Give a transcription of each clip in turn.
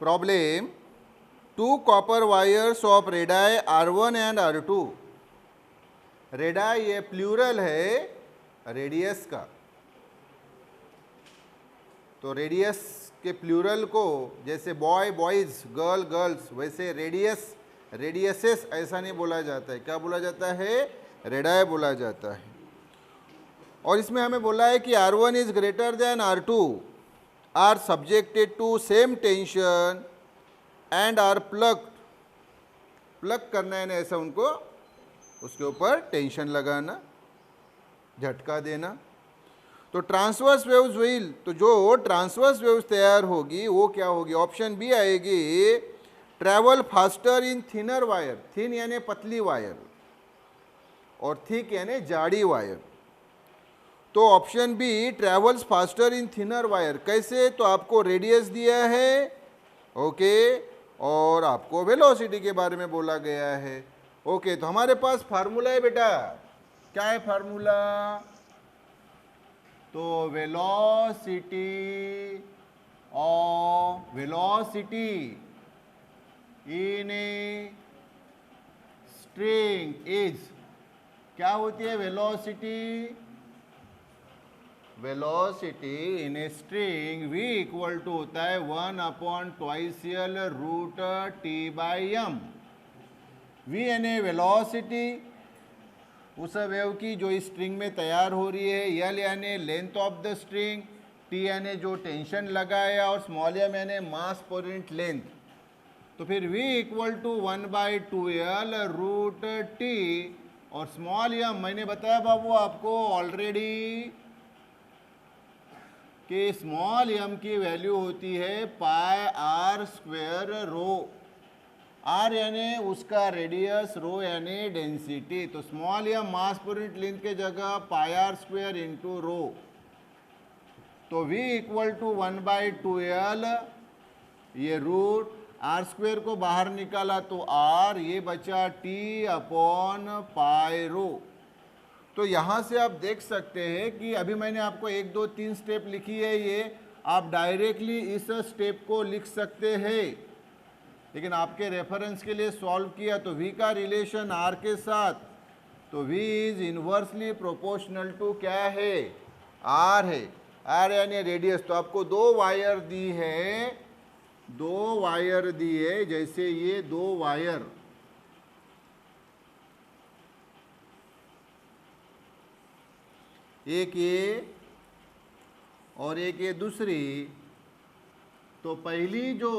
Problem, two copper wires of radii R1 and R2। Radii ये plural है radius का, तो रेडियस के प्लूरल को जैसे बॉय बॉयज़, गर्ल गर्ल्स, वैसे रेडियस रेडियसेस ऐसा नहीं बोला जाता है। क्या बोला जाता है? रेडाई बोला जाता है। और इसमें हमें बोला है कि R1 is greater than R2, are subjected to same tension and are plug करना है ना, ऐसा उनको उसके ऊपर टेंशन लगाना, झटका देना। तो ट्रांसवर्स वेव्स व्हील, तो जो ट्रांसवर्स वेव्स तैयार होगी वो क्या होगी? ऑप्शन बी आएगी, travel faster in thinner wire. Thin यानी पतली वायर और थिक यानी जाड़ी वायर। तो option B travels faster in thinner wire. कैसे? तो आपको रेडियस दिया है, ओके, और आपको वेलोसिटी के बारे में बोला गया है। ओके, तो हमारे पास फार्मूला है बेटा। क्या है फार्मूला? तो velocity in a string is, क्या होती है velocity? Velocity in a string v equal to होता है 1/2 रूट T/m। v यानी वेलोसिटी उस वेव की जो इस स्ट्रिंग में तैयार हो रही है, l यानी length of the string, t यानी जो टेंशन लगाया, और स्मॉल m यानी मास पर यूनिट लेंथ। तो फिर v equal to 1/2l root t, और स्मॉल m मैंने बताया बाबू आपको ऑलरेडी कि स्मॉल m की वैल्यू होती है पाई r स्क्वेयर रो। r यानी उसका रेडियस, रो यानी डेंसिटी। तो स्मॉल m मास पर यूनिट लेंथ के जगह पाई r स्क्वेयर इंटू रो। तो v इक्वल टू 1/2l, ये रूट r स्क्वेयर को बाहर निकाला तो r, ये बचा t अपॉन पाई रो। तो यहाँ से आप देख सकते हैं कि अभी मैंने आपको 1 2 3 स्टेप लिखी है, ये आप डायरेक्टली इस स्टेप को लिख सकते हैं, लेकिन आपके रेफरेंस के लिए सॉल्व किया तो v का रिलेशन r के साथ, तो v is inversely proportional to क्या है? r है। r यानी रेडियस। तो आपको दो वायर दी है, जैसे ये दो वायर, एक ये और एक ये दूसरी। तो पहली जो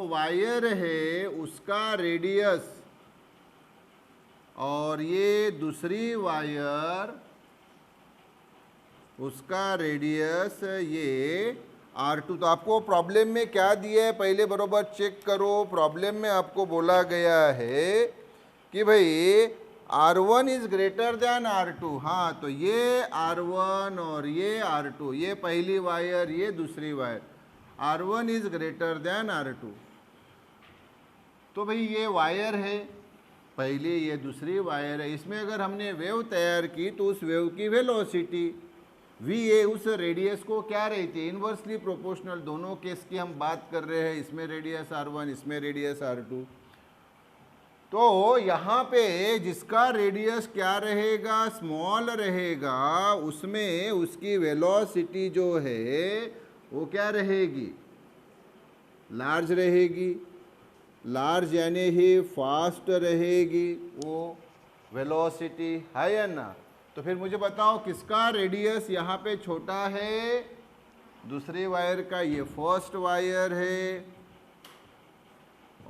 वायर है उसका रेडियस, और ये दूसरी वायर उसका रेडियस ये R2। तो आपको प्रॉब्लम में क्या दिया है पहले बरोबर चेक करो। प्रॉब्लम में आपको बोला गया है कि भाई R1 is greater than R2। हाँ, तो ये R1 और ये R2, ये पहली वायर, ये दूसरी wire, R1 is greater than R2। तो भाई ये वायर है पहली, ये दूसरी वायर है। इसमें अगर हमने वेव तैयार की तो उस वेव की वेलोसिटी v, ये उस रेडियस को क्या रहती है? Inversely proportional. दोनों केस की हम बात कर रहे हैं, इसमें रेडियस R1, इसमें रेडियस R2। तो यहाँ पे जिसका रेडियस क्या रहेगा? स्मॉल रहेगा, उसमें उसकी वेलोसिटी जो है वो क्या रहेगी? लार्ज रहेगी। लार्ज यानी ही फास्ट रहेगी वो वेलोसिटी, है या ना? तो फिर मुझे बताओ किसका रेडियस यहाँ पे छोटा है? दूसरी वायर का। ये फर्स्ट वायर है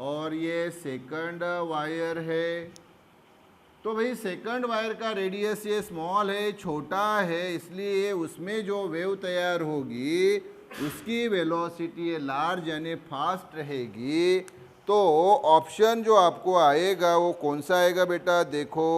और ये सेकंड वायर है। तो भाई सेकंड वायर का रेडियस ये स्मॉल है, छोटा है, इसलिए उसमें जो वेव तैयार होगी उसकी वेलोसिटी ये लार्ज यानी फास्ट रहेगी। तो ऑप्शन जो आपको आएगा वो कौन सा आएगा बेटा? देखो,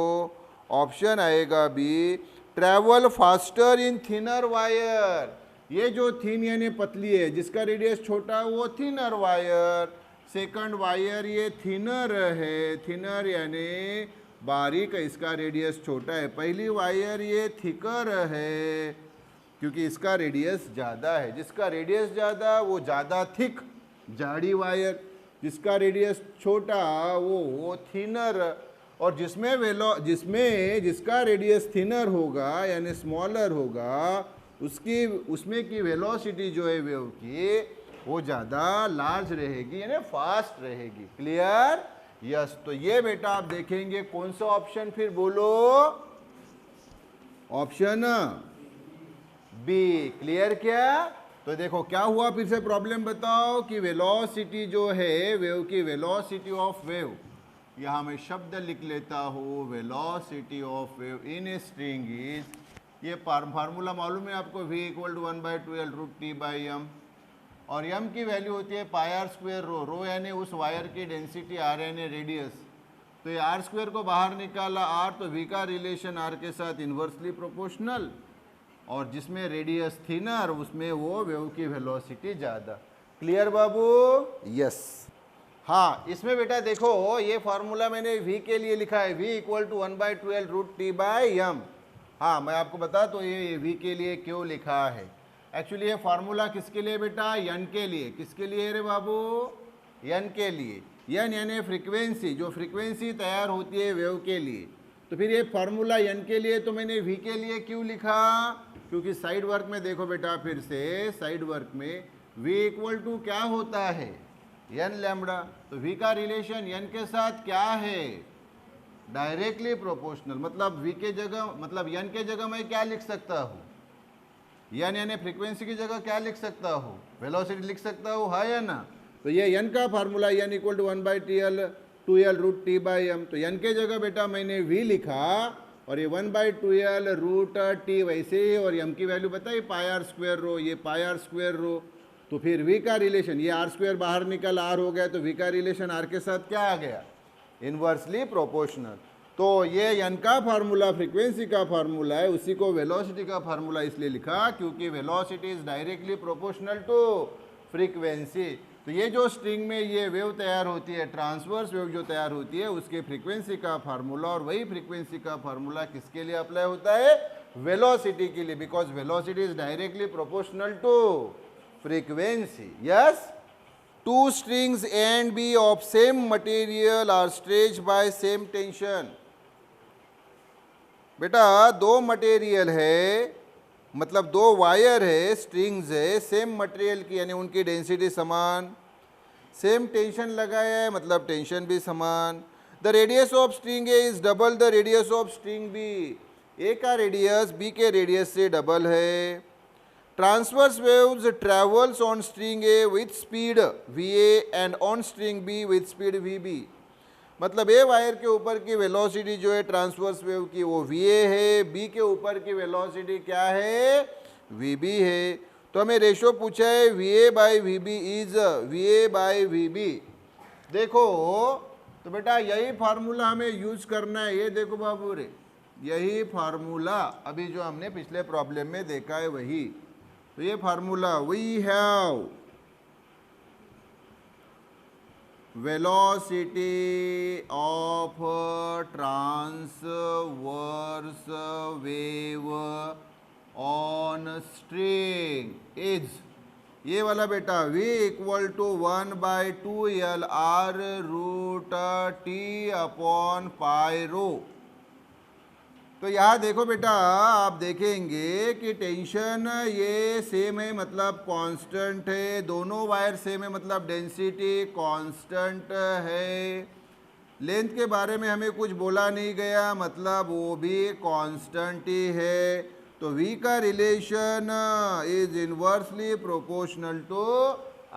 ऑप्शन आएगा B, travel faster in thinner wire. ये जो थिन यानी पतली है, जिसका रेडियस छोटा है वो थिनर वायर। सेकंड वायर ये थिनर है, थिनर यानी बारीक, इसका रेडियस छोटा है। पहली वायर ये थिकर है क्योंकि इसका रेडियस ज़्यादा है। जिसका रेडियस ज़्यादा वो ज़्यादा थिक, जाड़ी वायर, जिसका रेडियस छोटा वो थिनर, और जिसका रेडियस थिनर होगा यानी स्मॉलर होगा उसमें की वेलोसिटी जो है वेव की वो ज़्यादा लार्ज रहेगी यानी फास्ट रहेगी। क्लियर? यस। तो ये बेटा आप देखेंगे कौन सा ऑप्शन, फिर बोलो ऑप्शन बी। क्लियर? क्या? तो देखो क्या हुआ, फिर से प्रॉब्लम बताओ कि वेलोसिटी जो है वेव की, वेलोसिटी ऑफ वेव, यहाँ मैं शब्द लिख लेता हूँ, velocity of wave in a string is, ये फार्मूला मालूम है आपको, v इक्वल टू 1/2L√T/m, और m की वैल्यू होती है पाई आर स्क्वेयर रो, रो यानी उस वायर की डेंसिटी, r यानी रेडियस। तो ये r स्क्वेयर को बाहर निकाला r, तो v का रिलेशन r के साथ इन्वर्सली प्रोपोर्शनल, और जिसमें रेडियस थिनर उसमें वो वेव की वेलोसिटी ज़्यादा। क्लियर बाबू? यस। हाँ, इसमें बेटा देखो ये फार्मूला मैंने v के लिए लिखा है, v इक्वल टू 1/2L√T/m। हाँ, मैं आपको बता तो ये v के लिए क्यों लिखा है। एक्चुअली ये फार्मूला किसके लिए बेटा? n के लिए। किसके लिए रे बाबू? n के लिए। n यानी फ्रीक्वेंसी, जो फ्रीक्वेंसी तैयार होती है वेव के लिए। तो फिर ये फार्मूला n के लिए तो मैंने v के लिए क्यों लिखा? क्योंकि साइड वर्क में देखो बेटा, फिर से साइड वर्क में v इक्वल टू क्या होता है? n lambda. तो v का रिलेशन n के साथ क्या है? Directly proportional. मतलब v के जगह, मतलब n के जगह मैं क्या लिख सकता हूँ? n यानी फ्रीक्वेंसी की जगह क्या लिख सकता हूँ? वेलोसिटी लिख सकता हूँ, है या ना? तो ये n का formula n equal to 1/2L√T/m। तो n के जगह बेटा मैंने v लिखा, और ये 1/2L√T वैसे ही, और m की वैल्यू बताइए पाई आर स्क्वेयर रो, ये पाई आर स्क्वेयर रो। तो फिर v का रिलेशन, ये r स्क्वेयर बाहर निकल r हो गया, तो v का रिलेशन r के साथ क्या आ गया? Inversely proportional. तो ये n का फार्मूला फ्रीक्वेंसी का फार्मूला है, उसी को वेलोसिटी का फार्मूला इसलिए लिखा क्योंकि velocity is directly proportional to frequency. तो ये जो स्ट्रिंग में ये वेव तैयार होती है, ट्रांसवर्स वेव जो तैयार होती है, उसके फ्रीक्वेंसी का फार्मूला, और वही फ्रीक्वेंसी का फार्मूला किसके लिए अप्लाई होता है? वेलोसिटी के लिए, because velocity is directly proportional to frequency. Yes. Two strings A and B of same material are stretched by same tension। बेटा दो मटेरियल है, मतलब दो वायर है, स्ट्रिंग्स है, सेम मटेरियल की, यानी उनकी डेंसिटी समान, सेम टेंशन लगाया है मतलब टेंशन भी समान। The radius of string A is double the radius of string B, A का रेडियस बी के रेडियस से डबल है। Transverse waves travels on string A with speed va and on string B with speed vb। मतलब a wire के ऊपर की velocity जो है ट्रांसवर्स वेव की वो va है, बी के ऊपर की वेलोसिटी क्या है? vb है। तो हमें रेशो पूछा है va/vb इज va/vb। देखो तो बेटा यही फार्मूला हमें यूज करना है, ये देखो बाबू रे, यही फार्मूला अभी जो हमने पिछले प्रॉब्लम में देखा है वही। तो ये formula, we have velocity of transverse wave on string is, ये वाला बेटा v इक्वल टू 1/2L/√T/पाई रो। तो यहाँ देखो बेटा आप देखेंगे कि टेंशन ये सेम है मतलब कांस्टेंट है, दोनों वायर सेम है मतलब डेंसिटी कांस्टेंट है। लेंथ के बारे में हमें कुछ बोला नहीं गया मतलब वो भी कांस्टेंट ही है। तो v का relation is inversely proportional to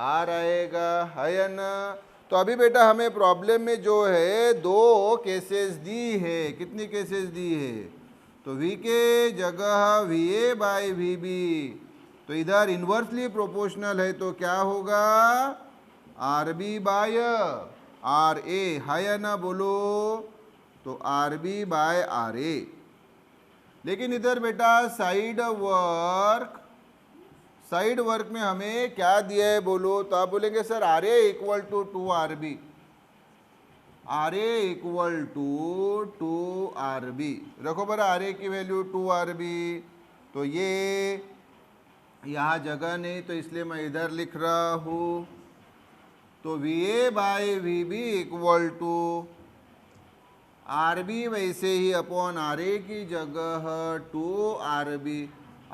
r आएगा, है ना? तो अभी बेटा हमें प्रॉब्लम में जो है दो केसेस दी है, कितनी केसेस दी है? तो v के जगह va/vb, तो इधर इन्वर्सली प्रोपोर्शनल है तो क्या होगा? rb/ra, है ना? बोलो। तो rb/ra। लेकिन इधर बेटा साइड वर्क में हमें क्या दिया है बोलो? तो आप बोलेंगे sir RA equal to 2RB, RA equal to 2RB। रखो बरा RA की वैल्यू 2RB। तो ये यहाँ जगह नहीं तो इसलिए मैं इधर लिख रहा हूँ, तो VA by VB equal to RB वैसे ही अपॉन RA की जगह 2RB,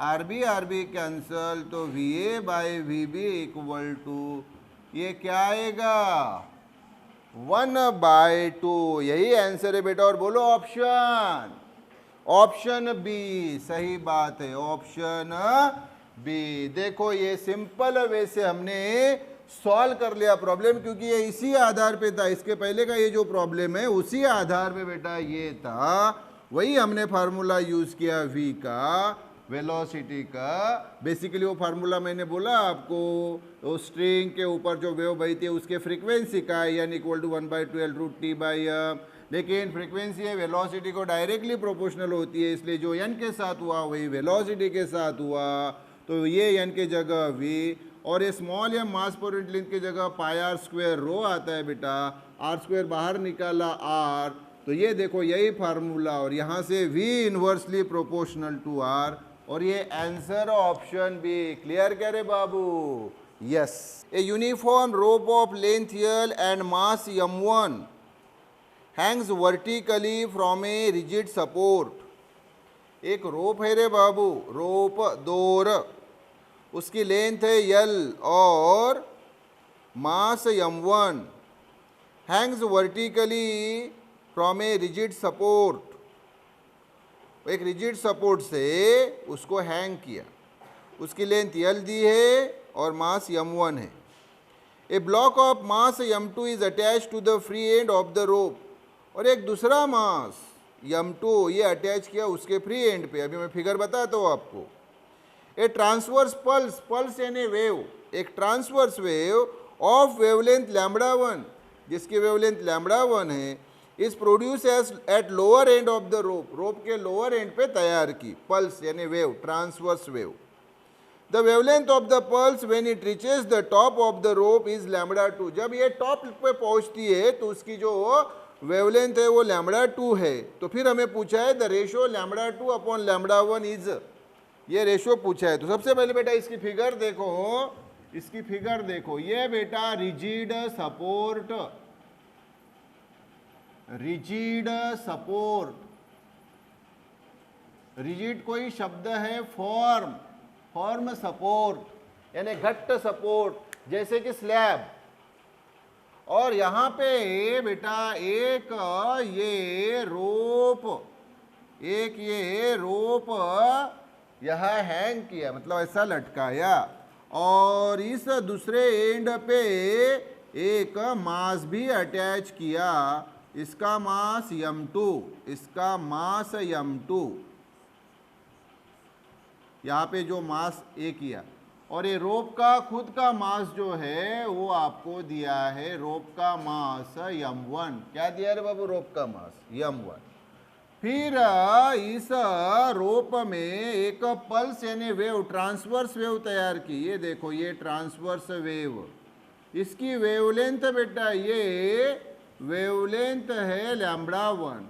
RB कैंसल, तो VA by VB equal to ये क्या आएगा 1/2। यही आंसर है बेटा। और बोलो ऑप्शन, ऑप्शन बी सही बात है, ऑप्शन बी। देखो ये सिंपल वे से हमने सॉल्व कर लिया प्रॉब्लम, क्योंकि ये इसी आधार पे था। इसके पहले का ये जो प्रॉब्लम है उसी आधार पे बेटा ये था, वही हमने फार्मूला यूज किया v का, वेलोसिटी का। बेसिकली वो फार्मूला मैंने बोला आपको, वो स्ट्रिंग के ऊपर जो वेव बहती है उसके फ्रीक्वेंसी का n equal to 1/12 root T by m। लेकिन फ्रीक्वेंसी है वेलोसिटी को डायरेक्टली प्रोपोर्शनल होती है, इसलिए जो n के साथ हुआ वही वेलोसिटी के साथ हुआ। तो ये n के जगह v, और ये स्मॉल m मास पर यूनिट लेंथ की जगह पाई r स्क्वायर रो आता है बेटा। r स्क्वायर बाहर निकाला r, तो ये देखो यही फार्मूला, और यहाँ से v inversely proportional to r, और ये आंसर ऑप्शन बी। क्लियर क्या रे बाबू? Yes. A uniform rope of length L and mass m1 hangs vertically from a rigid support. एक रोप है रे बाबू, रोप दोर, उसकी लेंथ है L और mass m1, hangs vertically from a rigid support. एक रिजिड सपोर्ट से उसको हैंग किया, उसकी लेंथ L दी है और मास m1 है। A block of mass m2 is attach to the free end of the rope, और एक दूसरा मास m2 ये अटैच किया उसके फ्री एंड पे। अभी मैं फिगर बताता हूँ आपको। ए ट्रांसवर्स पल्स, पल्स यानी वेव, एक ट्रांसवर्स वेव ऑफ वेवलेंथ λ1, जिसकी वेवलेंथ λ1 है, is produce at lower end of the rope, rope के लोअर एंड पे तैयार की। पल्स यानी wave, transverse wave. The wavelength of the pulse when it reaches the top of the rope is λ2। जब ये top पे पहुंचती है तो उसकी जो वेवलेंथ है वो λ2 है। तो फिर हमें पूछा है द रेशो λ2 अपॉन λ1 इज, ये रेशो पूछा है। तो सबसे पहले बेटा इसकी फिगर देखो, इसकी फिगर देखो। ये बेटा rigid support, rigid support, rigid कोई शब्द है, फॉर्म, फॉर्म सपोर्ट यानी घट्ट सपोर्ट, जैसे कि स्लैब। और यहाँ पे बेटा एक ये रोप, एक ये रोप यहाँ हैंग किया, मतलब ऐसा लटकाया, और इस दूसरे एंड पे एक मास भी अटैच किया। इसका मास m2, इसका मास m2, यहाँ पे जो मास ए किया, और ये रोप का खुद का मास जो है वो आपको दिया है, रोप का मास m1। क्या दिया रे बाबू? रोप का मास m1। फिर इस रोप में एक पल्स यानी वेव, ट्रांसवर्स वेव तैयार की। ये देखो ये ट्रांसवर्स वेव, इसकी वेवलेंथ बेटा ये वेवलेंथ है λ1,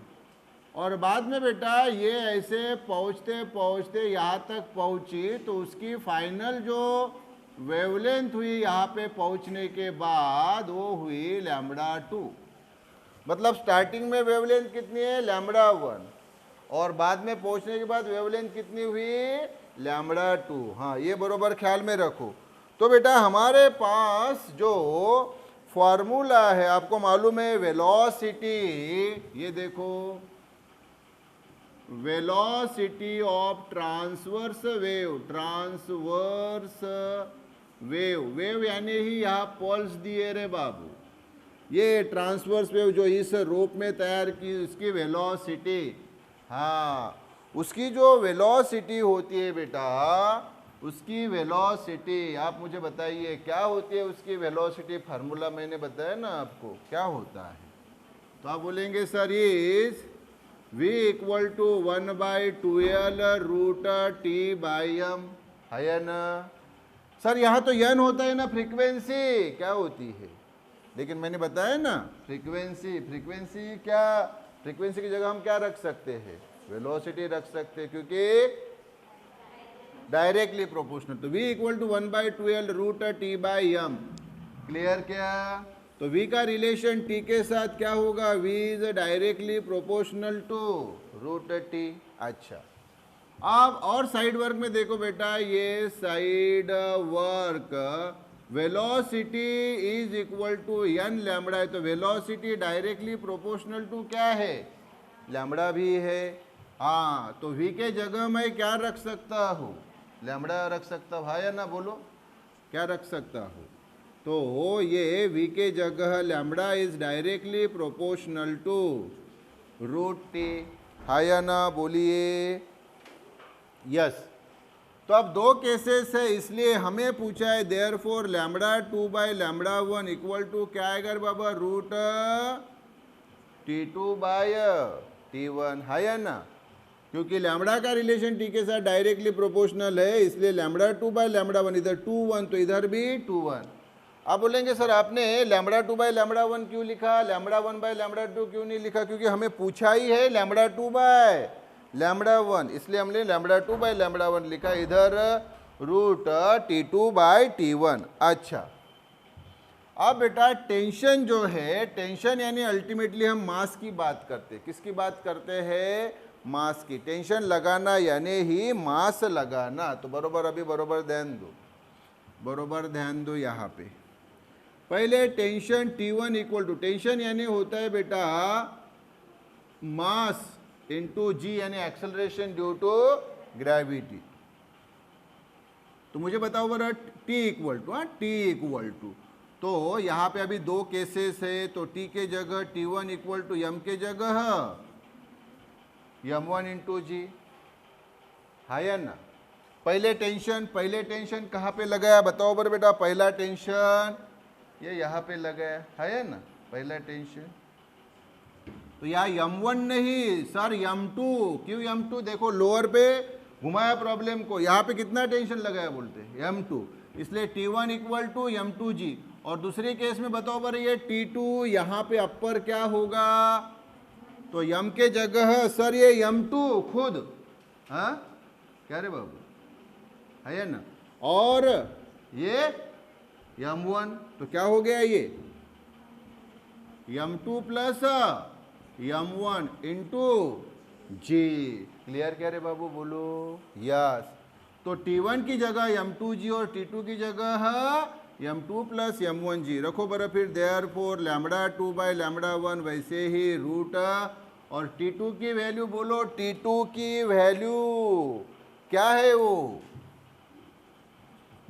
और बाद में बेटा ये ऐसे पहुँचते पहुँचते यहाँ तक पहुँची, तो उसकी फाइनल जो वेवलेंथ हुई यहाँ पे पहुँचने के बाद वो हुई λ2। मतलब स्टार्टिंग में वेवलेंथ कितनी है? λ1, और बाद में पहुँचने के बाद वेवलेंथ कितनी हुई? λ2। हाँ ये बरोबर ख्याल में रखो। तो बेटा हमारे पास जो फॉर्मूला है, आपको मालूम है वेलोसिटी, ये देखो velocity of transverse wave, transverse wave, wave यानी ही यहाँ पल्स दिए रे बाबू। ये ट्रांसवर्स वेव जो इस रोप में तैयार की उसकी वेलोसिटी, हाँ उसकी जो वेलोसिटी होती है बेटा, उसकी वेलोसिटी आप मुझे बताइए क्या होती है उसकी वेलोसिटी? फार्मूला मैंने बताया ना आपको, क्या होता है? तो आप बोलेंगे sir is v equal to 1/2l root t by m, है ना सर? यहाँ तो n होता है ना, फ्रीक्वेंसी क्या होती है? लेकिन मैंने बताया ना फ्रीक्वेंसी, फ्रीक्वेंसी क्या, फ्रीक्वेंसी की जगह हम क्या रख सकते हैं? वेलोसिटी रख सकते हैं, क्योंकि डायरेक्टली प्रोपोर्शनल। तो v equal to 1/2l root t by m, clear क्या? तो v का रिलेशन t के साथ क्या होगा? v is directly proportional to root T. अच्छा, अब और साइड वर्क में देखो बेटा, ये side work velocity is equal to n lambda है, तो वेलोसिटी डायरेक्टली प्रोपोर्शनल टू क्या है? लैम्बडा भी है। हाँ, तो v के जगह मैं क्या रख सकता हूँ? लैम्बडा रख सकता हूँ, हाँ या ना बोलो, क्या रख सकता हूँ? तो ये v के जगह lambda is directly proportional to root T, हाँ या ना बोलिए? यस। तो अब दो केसेस है, इसलिए हमें पूछा है therefore lambda 2 by lambda 1 equal to क्या आएगा बाबा? रूट T2 बाय T1, है या ना? क्योंकि लैम्बडा का रिलेशन टी के साथ डायरेक्टली प्रोपोर्शनल है, इसलिए लैम्बडा 2 बाय लैम्बडा 1, इधर 2 1 तो इधर भी 2 1। आप बोलेंगे सर आपने लैम्बडा 2 बाय लैम्बडा 1 क्यों लिखा, लैम्बडा 1 बाय लैम्बडा 2 क्यों नहीं लिखा? क्योंकि हमें पूछा ही है लैम्बडा 2 बाय लैम्बडा 1, इसलिए हमने लैम्बडा 2 बाय लैम्बडा 1 लिखा, इधर रूट T2 बाय T1। अच्छा, अब बेटा टेंशन जो है, टेंशन यानी अल्टीमेटली हम मास की बात करते हैं। किसकी बात करते हैं? मास की। टेंशन लगाना यानी ही मास लगाना। तो बरोबर, अभी बरोबर ध्यान दो, बरोबर ध्यान दो यहाँ पे। पहले tension T1 equal to, tension यानी होता है बेटा मास इंटू जी यानी एक्सेलरेशन ड्यू टू ग्रेविटी। तो मुझे बताओ बरा T इक्वल टू, हाँ T इक्वल टू, तो यहाँ पे अभी दो केसेस है, तो T के जगह T1 इक्वल टू m के जगह m1 इंटू जी, है या ना? पहले टेंशन कहाँ पे लगाया बताओ बर बेटा? पहला टेंशन ये यहाँ पे लगाया, है या ना? पहला टेंशन तो यहाँ m1 नहीं सर m2। क्यों m2? देखो लोअर पे घुमाया प्रॉब्लम को, यहाँ पे कितना टेंशन लगाया बोलते m2, इसलिए T1 इक्वल टू m2g। और दूसरे केस में बताओ बर ये T2 यहाँ पे अपर क्या होगा? तो m के जगह सर ये m2 खुद, हाँ क्या रे बाबू, है या ना? और ये m1, तो क्या हो गया ये m2 प्लस m1 इंटू जी। क्लियर क्या रे बाबू बोलो? यस। तो T1 की जगह m2g और T2 की जगह m2 प्लस m1g रखो बरा। फिर therefore lambda 2 by lambda 1, वैसे ही रूट, और T2 की वैल्यू बोलो, T2 की वैल्यू क्या है वो?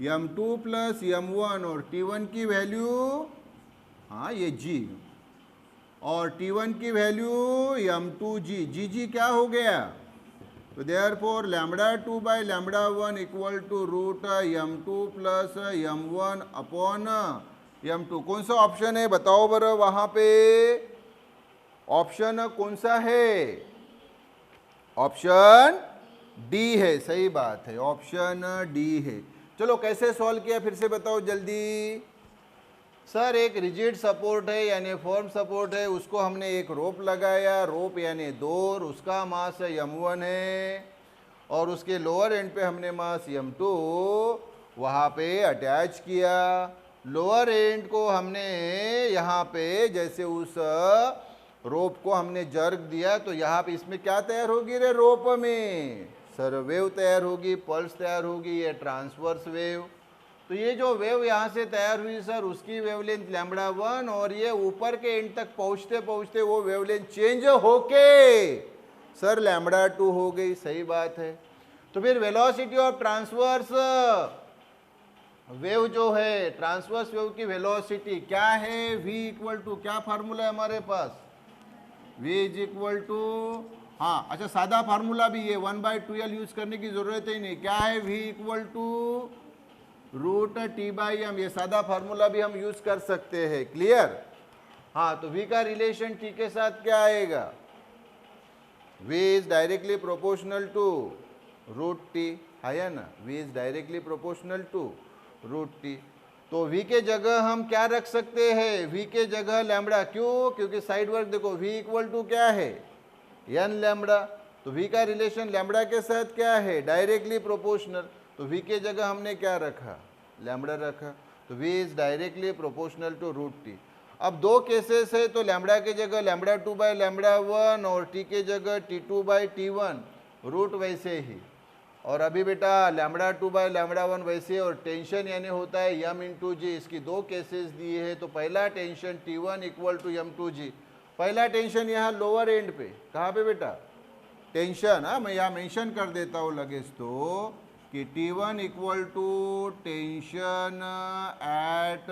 m2 प्लस m1, और T1 की वैल्यू हाँ ये g, और T1 की वैल्यू m2g, जी क्या हो गया? तो therefore lambda 2 by lambda 1 equal to root m2 plus m1 upon m2। कौन सा ऑप्शन है बताओ बर वहाँ पे? ऑप्शन कौन सा है? ऑप्शन डी है, सही बात है, ऑप्शन डी है। चलो कैसे सॉल्व किया फिर से बताओ जल्दी। सर एक रिजिड सपोर्ट है यानी फॉर्म सपोर्ट है, उसको हमने एक रोप लगाया, रोप यानी डोर, उसका मास m1 है, और उसके लोअर एंड पे हमने मास m2 वहाँ पे अटैच किया। लोअर एंड को हमने यहाँ पे जैसे उस रोप को हमने जर्क दिया, तो यहाँ पे इसमें क्या तैयार होगी रे रोप में? सर वेव तैयार होगी, पल्स तैयार होगी, ये ट्रांसवर्स वेव। तो ये जो वेव यहाँ से तैयार हुई सर, उसकी वेवलेंथ लैम्बडा 1, और ये ऊपर के एंड तक पहुँचते पहुँचते वो वेवलेंथ चेंज होके सर लैम्बडा 2 हो गई। सही बात है। तो फिर वेलोसिटी ऑफ ट्रांसवर्स वेव जो है, ट्रांसवर्स वेव की वेलोसिटी क्या है? v इक्वल टू क्या फार्मूला है हमारे पास? v इज इक्वल टू, हाँ अच्छा सादा फार्मूला भी है, 1/2l यूज करने की जरूरत ही नहीं। क्या है? v equal to root T by m, ये सादा फार्मूला भी हम यूज कर सकते हैं। क्लियर? हाँ, तो v का रिलेशन t के साथ क्या आएगा? v is directly proportional to root T, है ना? v is directly proportional to root T. तो v के जगह हम क्या रख सकते हैं? v के जगह लैम्बडा। क्यों? क्योंकि साइड वर्क देखो, v इक्वल टू क्या है? n lambda. तो v का रिलेशन लैम्बडा के साथ क्या है? Directly proportional. तो v के जगह हमने क्या रखा? लैम्बडा रखा। तो v is directly proportional to root T. अब दो केसेस है, तो लैम्बडा के जगह लैम्बडा 2 बाई लैम्बडा 1 और t के जगह t2 बाई t1, रूट वैसे ही। और अभी बेटा लैम्बडा 2 बाई लैम्बडा 1 वैसे, और टेंशन यानी होता है यम इंटू जी। इसकी दो केसेस दिए हैं, तो पहला tension T1 equal to M two G. पहला टेंशन यहाँ लोअर एंड पे, कहाँ पे बेटा टेंशन, हाँ मैं यहाँ मेंशन कर देता हूँ लगेज तो, कि T1 equal to tension at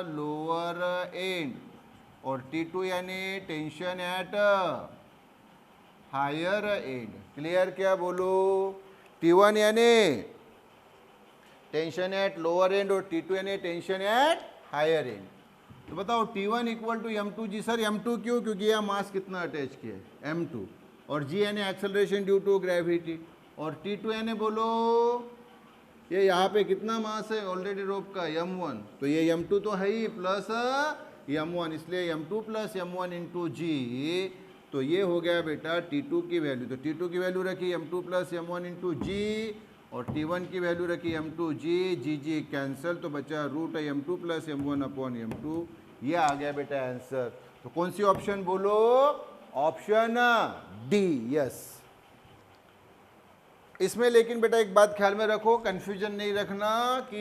lower end, और T2 यानी tension at higher end. Clear क्या बोलो? T1 यानी टेंशन एट लोअर एंड और T2 यानी टेंशन एट हायर एंड। तो बताओ T1 equal to m2g। Sir m2 क्यों? क्योंकि यह मास कितना अटैच किया है m2, और g यानी एक्सेलरेशन ड्यू टू ग्रेविटी, और T2 यानी बोलो ये यहाँ पे कितना मास है ऑलरेडी रोप का m1, तो ये m2 तो है ही प्लस m1, इसलिए m2 प्लस m1 इंटू जी। तो ये हो गया बेटा T2 की वैल्यू, तो T2 की वैल्यू रखी m2 प्लस m1 इंटू जी, और T1 की वैल्यू रखी m2g, जी कैंसिल, तो बचा रूट है m2 plus m1 upon m2। ये आ गया बेटा आंसर। तो कौन सी ऑप्शन बोलो? Option D, yes. इसमें लेकिन बेटा एक बात ख्याल में रखो, कंफ्यूजन नहीं रखना कि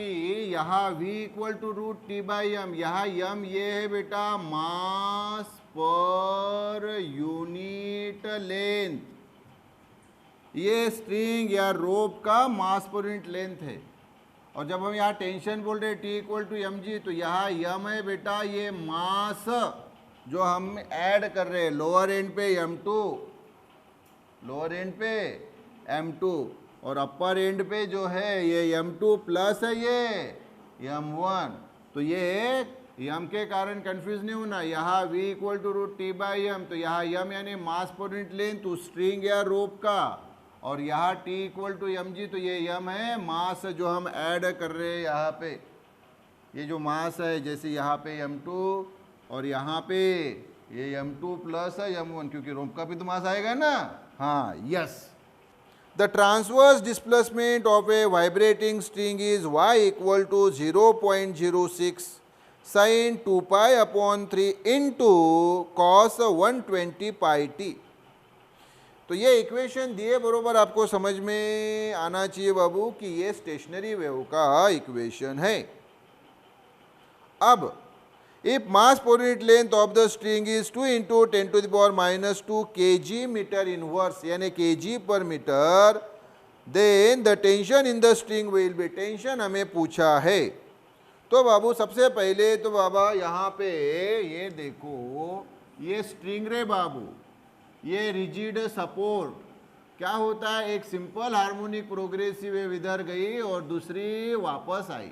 यहाँ v equal to root T by m, यहाँ यम ये है बेटा मास पर यूनिट लेंथ, ये स्ट्रिंग या रोप का मास पर यूनिट लेंथ है। और जब हम यहाँ टेंशन बोल रहे T equal to M G, तो यहाँ यम है बेटा ये मास जो हम ऐड कर रहे हैं लोअर एंड पे m2, लोअर एंड पे m2, और अपर एंड पे जो है ये m2 प्लस है ये m1। तो ये यम के कारण कंफ्यूज नहीं होना, यहाँ v equal to root T by M, तो यहाँ यम यानी मास पर यूनिट लेंथ उस स्ट्रिंग या रोप का, और यहाँ t equal to M G, तो ये यम है मास जो हम ऐड कर रहे हैं यहाँ पे, ये जो मास है, जैसे यहाँ पे m2 और यहाँ पे ये m2 प्लस है m1, क्योंकि रोप का भी तो मास आएगा ना। हाँ, yes. The transverse displacement of a vibrating string is y equal to 0.06 sin 2 pi upon 3 into cos 120 pi t। तो ये इक्वेशन दिए बरोबर आपको समझ में आना चाहिए बाबू कि ये स्टेशनरी वेव का इक्वेशन है। अब if mass per unit length of the string is 2 into 10 to the power minus 2 kg meter inverse यानी kg per meter, then the tension in the string will be, tension हमें पूछा है। तो बाबू सबसे पहले तो बाबा यहाँ पे ये देखो, ये स्ट्रिंग रे बाबू, ये रिजिड सपोर्ट क्या होता है, एक सिंपल हार्मोनिक प्रोग्रेसिव वेव इधर गई और दूसरी वापस आई।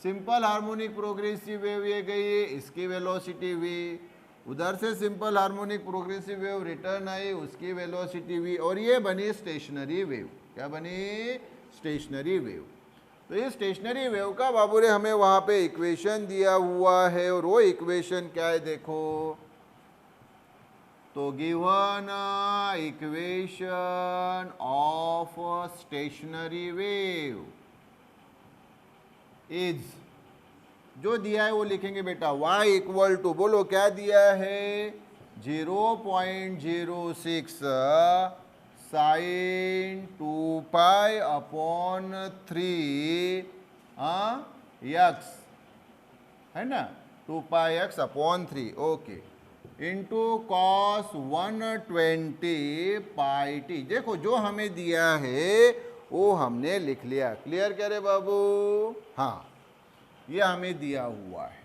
सिंपल हार्मोनिक प्रोग्रेसिव वेव ये गई, इसकी वेलोसिटी v, उधर से simple harmonic progressive wave return आई, उसकी वेलोसिटी v, और ये बनी स्टेशनरी वेव। क्या बनी? Stationary wave. तो ये स्टेशनरी वेव का बाबू ने हमें वहाँ पे इक्वेशन दिया हुआ है, और वो इक्वेशन क्या है देखो, तो given equation of stationary wave is, जो दिया है वो लिखेंगे बेटा y इक्वल टू, बोलो क्या दिया है, 0.06 साइन 2 पाई अपॉन 3 x है ना, 2 pi x upon 3, okay, into cos 120 pi T. देखो जो हमें दिया है वो हमने लिख लिया। क्लियर क्या रे बाबू? हाँ, ये हमें दिया हुआ है,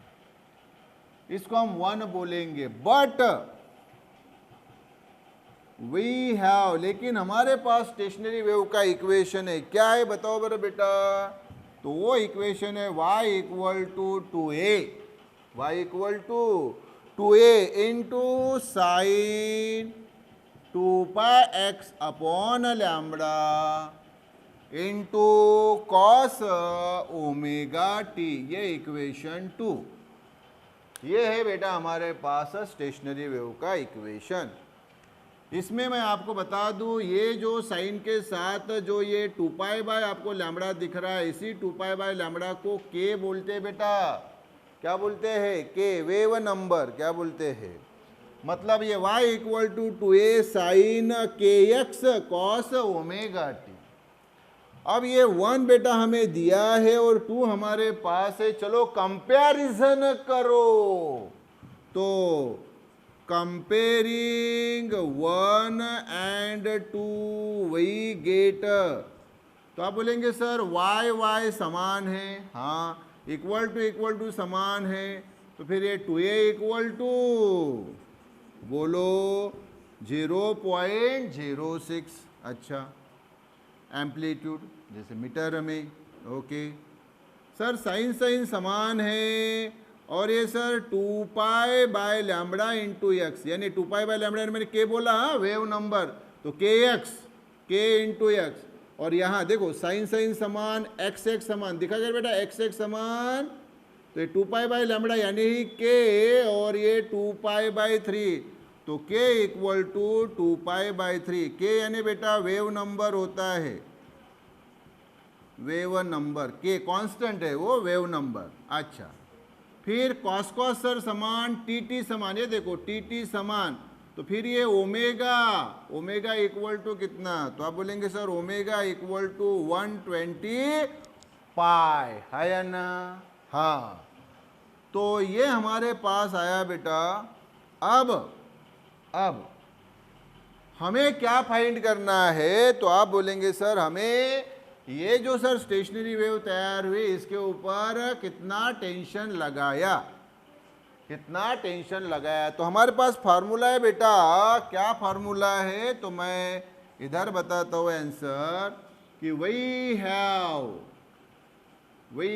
इसको हम 1 बोलेंगे, बट वी हैव, लेकिन हमारे पास स्टेशनरी वेव का इक्वेशन है। क्या है बताओ बरा बेटा? तो वो इक्वेशन है y equal to 2a, y equal to 2a into sine 2 pi x upon lambda into cos omega T, ये इक्वेशन 2। ये है बेटा हमारे पास स्टेशनरी वेव का इक्वेशन। इसमें मैं आपको बता दूं, ये जो साइन के साथ जो ये 2 पाई बाय आपको लैम्बडा दिख रहा है, इसी 2 पाई बाय लैम्बडा को के बोलते हैं बेटा। क्या बोलते हैं? के, वेव नंबर। क्या बोलते हैं? मतलब ये y equal to 2a sine K X cos omega T. अब ये 1 बेटा हमें दिया है और 2 हमारे पास है। चलो कंपैरिजन करो, तो कंपेयरिंग 1 एंड 2 वही गेट। तो आप बोलेंगे सर y y समान है, हाँ, इक्वल टू समान है, तो फिर ये 2a इक्वल टू बोलो 0.06। अच्छा, एम्पलीट्यूड जैसे मीटर में, ओके सर। साइन साइन समान है और ये sir 2 pi by lambda into x, यानी 2 पाई बाय लैम्बडा मैंने के बोला, हाँ, वेव नंबर, तो के एक्स, के इंटू एक्स। और यहाँ देखो साइन साइन समान, एक्स एक्स समान, दिखा गया बेटा, एक्स एक्स समान, तो ये 2 पाई बाय लैम्बडा यानी के, और ये 2 पाई बाय 3, तो के इक्वल टू 2 पाई बाय 3। के यानी बेटा वेव नंबर होता है, वेव नंबर, के कांस्टेंट है वो, वेव नंबर। अच्छा, फिर कॉस कॉस सर समान, टी टी समान, ये देखो टी टी समान, तो फिर ये ओमेगा, ओमेगा इक्वल टू कितना? तो आप बोलेंगे सर ओमेगा इक्वल टू 120 पाई, है या ना? हाँ, तो ये हमारे पास आया बेटा। अब हमें क्या फाइंड करना है? तो आप बोलेंगे सर हमें ये जो सर स्टेशनरी वेव तैयार हुई, इसके ऊपर कितना टेंशन लगाया, कितना टेंशन लगाया। तो हमारे पास फार्मूला है बेटा। क्या फार्मूला है? तो मैं इधर बताता हूँ आंसर, कि we have V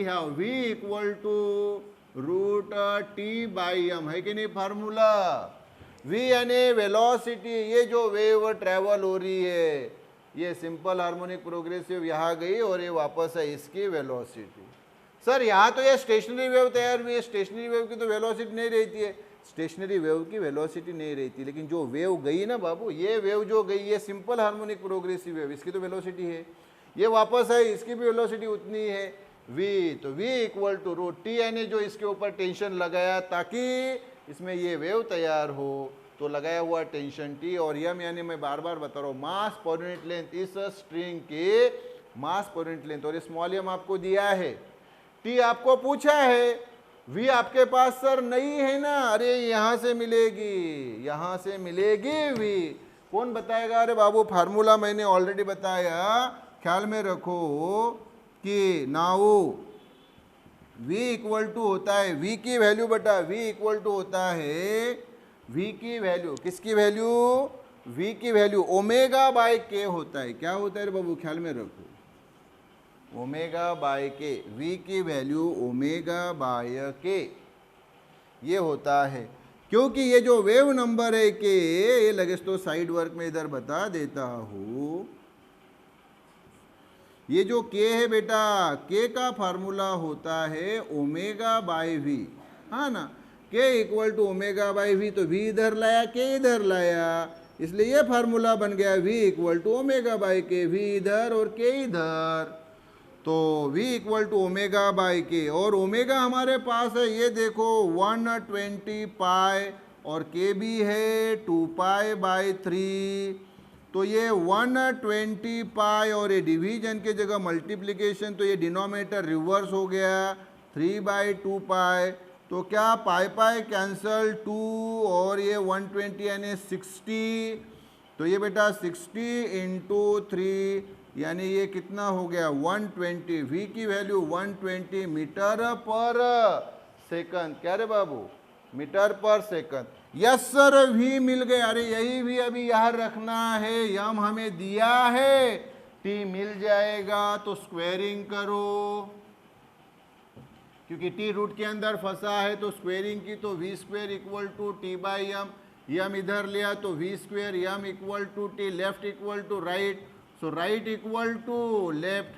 equal to root T by M, है कि नहीं फार्मूला? वी यानी वेलोसिटी, ये जो वेव ट्रेवल हो रही है, ये सिंपल हार्मोनिक प्रोग्रेसिव यहाँ गई और ये वापस है, इसकी वेलोसिटी। सर यहाँ तो ये स्टेशनरी वेव तैयार हुई है, स्टेशनरी वेव की तो वेलोसिटी नहीं रहती है, स्टेशनरी वेव की वेलोसिटी नहीं रहती, लेकिन जो वेव गई ना बाबू, ये वेव जो गई, ये सिंपल हार्मोनिक प्रोग्रेसिव वेव, इसकी तो वेलोसिटी है, ये वापस है, इसकी भी वेलोसिटी उतनी है, v। तो v equal to root T, यानी जो इसके ऊपर टेंशन लगाया ताकि इसमें ये वेव तैयार हो, तो लगाया हुआ टेंशन टी। और यम यानी मैं बार बार बता रहा हूँ, मास पर यूनिट लेंथ, इस स्ट्रिंग के मास पर यूनिट लेंथ। और ये स्मॉल एम आपको दिया है, टी आपको पूछा है, वी आपके पास सर नहीं है ना, अरे यहाँ से मिलेगी, यहाँ से मिलेगी वी। कौन बताएगा? अरे बाबू फार्मूला मैंने ऑलरेडी बताया, ख्याल में रखो कि नाउ v इक्वल टू होता है, v की वैल्यू बेटा, v इक्वल टू होता है, v की वैल्यू, किसकी वैल्यू? v की वैल्यू ओमेगा बाय के होता है। क्या होता है रे बाबू? ख्याल में रखो, ओमेगा बाय के, v की वैल्यू ओमेगा बाय के, ये होता है। क्योंकि ये जो वेव नंबर है के, ये लगे तो साइड वर्क में इधर बता देता हूँ, ये जो k है बेटा, k का फार्मूला होता है ओमेगा बाय v, हाँ ना, k equal to omega by v, तो v इधर लाया, k इधर लाया, इसलिए ये फार्मूला बन गया v equal to omega by k, v इधर और k इधर, तो v equal to omega by k। और ओमेगा हमारे पास है, ये देखो 120 पाई, और k भी है 2 पाई बाय 3, तो ये 120 पाई, और ये डिवीजन के जगह मल्टीप्लिकेशन, तो ये डिनोमिनेटर रिवर्स हो गया, 3 बाई 2 पाई, तो क्या पाई पाई कैंसल 2, और ये 120 यानी 60, तो ये बेटा 60 इंटू 3, यानी ये कितना हो गया 120। v की वैल्यू 120 मीटर पर सेकंड। क्या रे बाबू? मीटर पर सेकंड। यस सर, v मिल गए। अरे यही भी अभी यहाँ रखना है, यम हमें दिया है, t मिल जाएगा, तो स्क्वेयरिंग करो, क्योंकि t रूट के अंदर फंसा है, तो स्क्वेयरिंग की, तो v square equal to T by M, M इधर लिया तो v square, M equal to T, left equal to right, so right equal to left.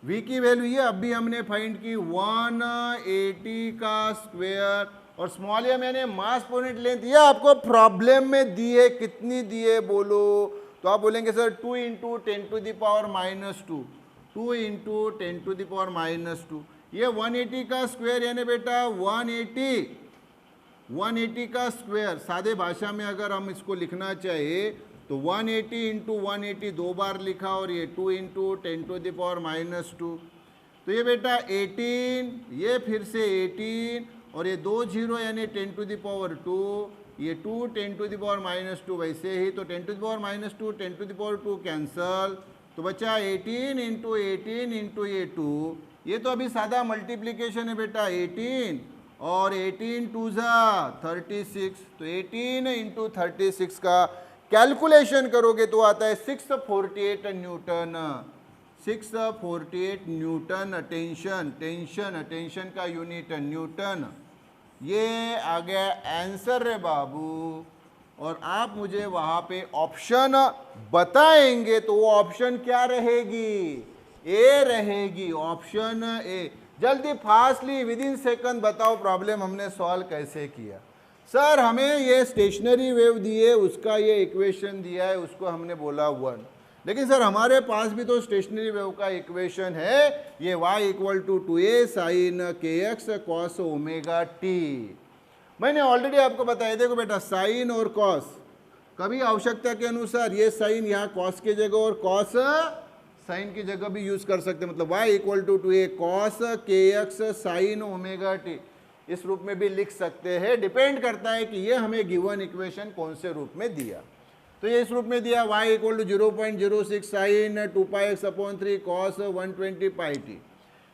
v की वैल्यू ये अभी हमने फाइंड की 180 का स्क्वेयर, और स्मॉल एम यानी मास पर यूनिट लेंथ, ये आपको प्रॉब्लम में दी है, कितनी दी है बोलो, तो आप बोलेंगे सर 2 इंटू 10⁻², 2 इंटू 10⁻², ये 180 का स्क्वायर यानी बेटा 180 का स्क्वायर। सादे भाषा में अगर हम इसको लिखना चाहे तो 180 इंटू 180 दो बार लिखा, और ये 2 इंटू 10⁻², तो ये बेटा 18, ये फिर से 18, और ये 2 0 यानी 10⁻², ये 2 10⁻², वैसे ही तो 10⁻², 10⁻² कैंसल, तो बचा 18 इंटू 18 इंटू ये 2, ये तो अभी सादा मल्टीप्लीकेशन है बेटा, 18 और 18 2 36, तो 18 इंटू 36 का कैलकुलेशन करोगे तो आता है 648 न्यूटन, 648 न्यूटन। टेंशन का यूनिट न्यूटन, ये आ गया आंसर रे बाबू। और आप मुझे वहाँ पे ऑप्शन बताएंगे तो वो ऑप्शन क्या रहेगी, ए रहेगी, ऑप्शन ए। जल्दी फास्टली विद इन सेकंड बताओ प्रॉब्लम हमने सॉल्व कैसे किया। सर हमें ये स्टेशनरी वेव दी है, उसका ये इक्वेशन दिया है, उसको हमने बोला 1, लेकिन सर हमारे पास भी तो स्टेशनरी वेव का इक्वेशन है, ये y = 2a sin kx cos omega t। मैंने ऑलरेडी आपको बताया, देखो बेटा साइन और कॉस कभी आवश्यकता के अनुसार ये साइन यहाँ कॉस की जगह और कॉस साइन की जगह भी यूज कर सकते हैं, मतलब y = 2a cos kx sin omega t, इस रूप में भी लिख सकते हैं। डिपेंड करता है कि ये हमें गिवन इक्वेशन कौन से रूप में दिया। तो ये इस रूप में दिया y = 0.06 sin 2πx/3 cos 120 πt।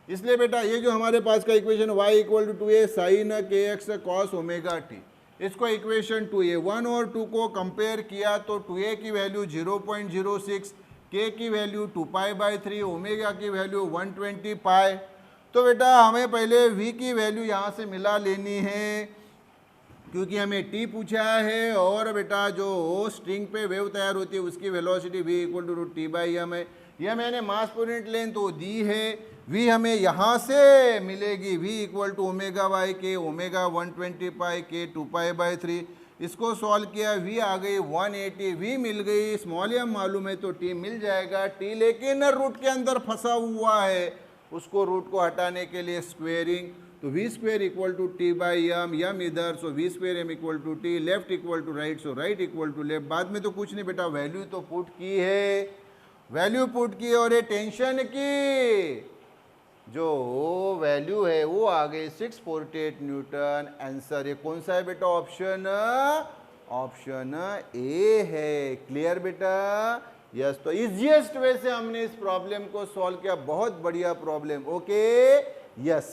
इसलिए बेटा ये जो हमारे पास का equation y = 2a sin kx cos omega t, इसको इक्वेशन 2a 1 और 2 को कंपेयर किया तो 2a की वैल्यू 0.06, k की वैल्यू 2π/3, ओमेगा की वैल्यू 120 पाई। तो बेटा हमें पहले v की वैल्यू यहाँ से मिला लेनी है, क्योंकि हमें t पूछा है, और बेटा जो स्ट्रिंग पे वेव तैयार होती है उसकी वेलोसिटी v = √T/m है। यह मैंने मास पर यूनिट लेंथ तो दी है, v हमें यहाँ से मिलेगी, v = ω/k, ओमेगा 120 पाई, k 2π/3। इसको सॉल्व किया, v आ गई 180, v मिल गई, स्मॉल m मालूम है तो t मिल जाएगा, t लेकिन रूट के अंदर फंसा हुआ है, उसको रूट को हटाने के लिए स्क्वेयरिंग, तो v² = T/m, m इधर, सो v²m = T, left = right, so right = left. बाद में तो कुछ नहीं बेटा, वैल्यू तो पुट की है, वैल्यू पुट की, और ये टेंशन की जो वैल्यू है वो आ गई 648 न्यूटन। आंसर ये कौन सा है बेटा, ऑप्शन ए है। क्लियर बेटा, यस। तो इजिएस्ट वे से हमने इस प्रॉब्लम को सॉल्व किया, बहुत बढ़िया प्रॉब्लम, ओके, यस।